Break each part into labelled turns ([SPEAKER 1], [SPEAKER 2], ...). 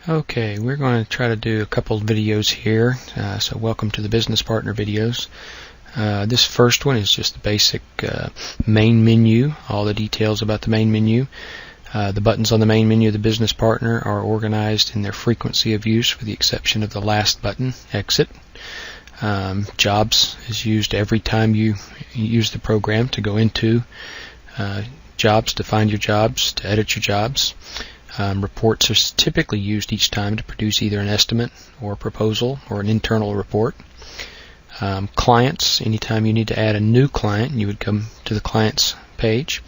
[SPEAKER 1] Okay, we're going to try to do a couple of videos here, so welcome to the Business Partner videos. This first one is just the basic main menu, all the details about the main menu. The buttons on the main menu of the Business Partner are organized in their frequency of use with the exception of the last button, Exit. Jobs is used every time you use the program to go into jobs, to find your jobs, to edit your jobs. Reports are typically used each time to produce either an estimate or a proposal or an internal report. Clients, anytime you need to add a new client, you would come to the clients page.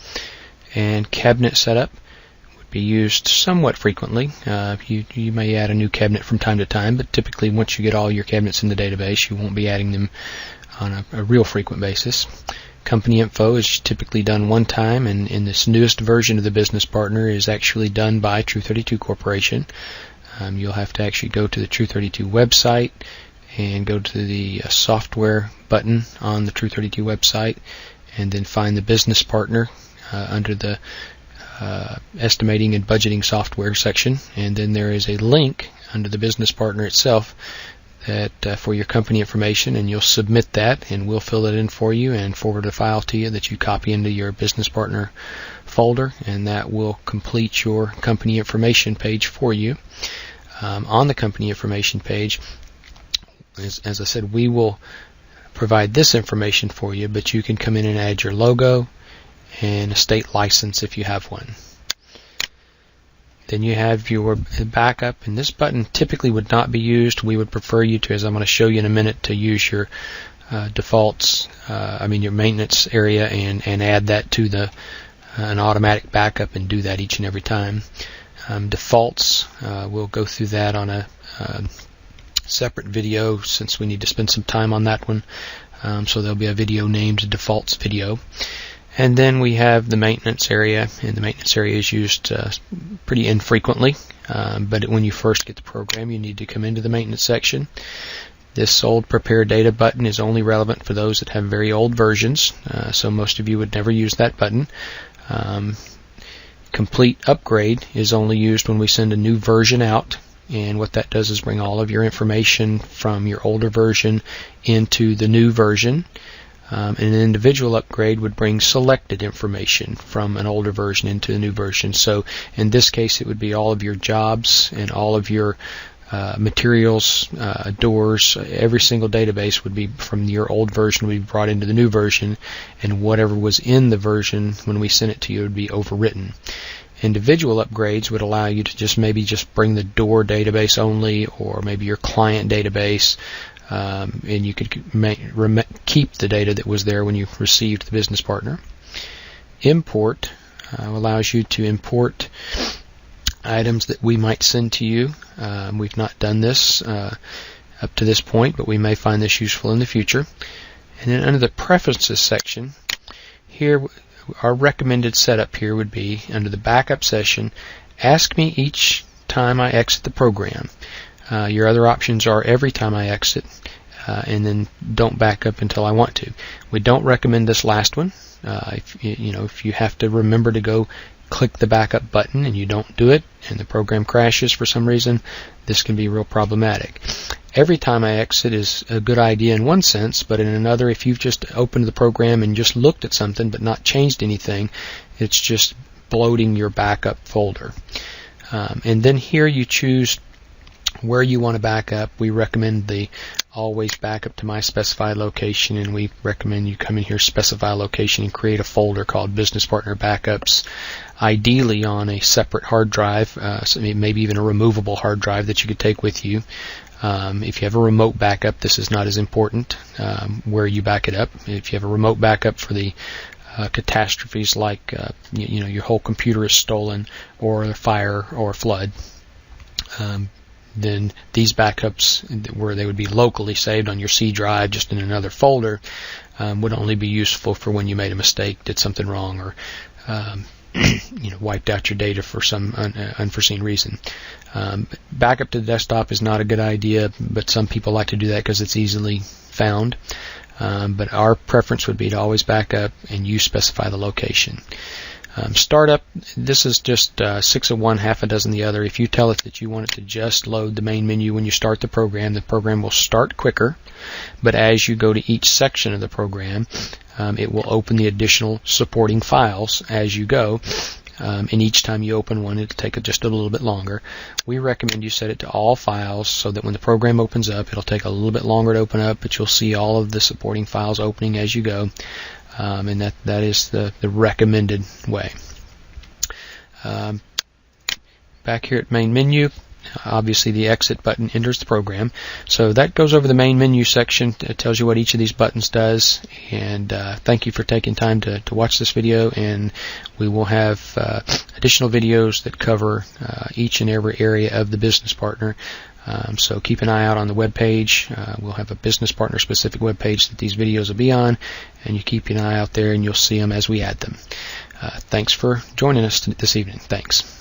[SPEAKER 1] And cabinet setup would be used somewhat frequently. You may add a new cabinet from time to time, but typically once you get all your cabinets in the database, you won't be adding them on a real frequent basis. Company info is typically done one time, and in this newest version of the Business Partner is actually done by True32 Corporation. You'll have to actually go to the True32 website and go to the software button on the True32 website and then find the Business Partner under the estimating and budgeting software section, and then there is a link under the Business Partner itself that for your company information, and you'll submit that and we'll fill it in for you and forward a file to you that you copy into your Business Partner folder, and that will complete your company information page for you. On the company information page, as I said, we will provide this information for you, but you can come in and add your logo and a state license if you have one. Then you have your backup, and this button typically would not be used. We would prefer you to, as I'm going to show you in a minute, to use your defaults, your maintenance area, and add that to an automatic backup and do that each and every time. Defaults, we'll go through that on a separate video since we need to spend some time on that one. So there'll be a video named Defaults Video. And then we have the maintenance area, and the maintenance area is used pretty infrequently, but when you first get the program, you need to come into the maintenance section. This old Prepare Data button is only relevant for those that have very old versions, so most of you would never use that button. Complete Upgrade is only used when we send a new version out, and what that does is bring all of your information from your older version into the new version. An individual upgrade would bring selected information from an older version into the new version. So in this case, it would be all of your jobs and all of your materials, doors, every single database would be from your old version would be brought into the new version, and whatever was in the version when we sent it to you would be overwritten. Individual upgrades would allow you to just bring the door database only, or maybe your client database, and you could keep the data that was there when you received the Business Partner. Import allows you to import items that we might send to you. We've not done this up to this point, but we may find this useful in the future. And then under the Preferences section, here our recommended setup here would be under the Backup session, ask me each time I exit the program. Your other options are every time I exit, and then don't back up until I want to. We don't recommend this last one. If you have to remember to go click the backup button and you don't do it, and the program crashes for some reason, this can be real problematic. Every time I exit is a good idea in one sense, but in another, if you've just opened the program and just looked at something but not changed anything, it's just bloating your backup folder. And then here you choose where you want to back up. We recommend the always backup to my specified location, and we recommend you come in here, specify a location, and create a folder called Business Partner Backups, ideally on a separate hard drive, maybe even a removable hard drive that you could take with you. If you have a remote backup, this is not as important where you back it up. If you have a remote backup for the catastrophes like your whole computer is stolen, or a fire or a flood, then these backups, where they would be locally saved on your C drive just in another folder, would only be useful for when you made a mistake, did something wrong, or wiped out your data for some unforeseen reason. Backup to the desktop is not a good idea, but some people like to do that because it's easily found. But our preference would be to always back up, and you specify the location. Startup, this is just 6 of one, half a dozen the other. If you tell it that you want it to just load the main menu when you start the program will start quicker. But as you go to each section of the program, it will open the additional supporting files as you go. And each time you open one, it'll take just a little bit longer. We recommend you set it to all files so that when the program opens up, it'll take a little bit longer to open up, but you'll see all of the supporting files opening as you go. And that is the recommended way. Back here at main menu, obviously the exit button enters the program. So that goes over the main menu section. It tells you what each of these buttons does. And thank you for taking time to watch this video. And we will have additional videos that cover each and every area of the business partner. So keep an eye out on the web page. We'll have a business partner specific web page that these videos will be on, and you keep an eye out there and you'll see them as we add them. Thanks for joining us this evening. Thanks.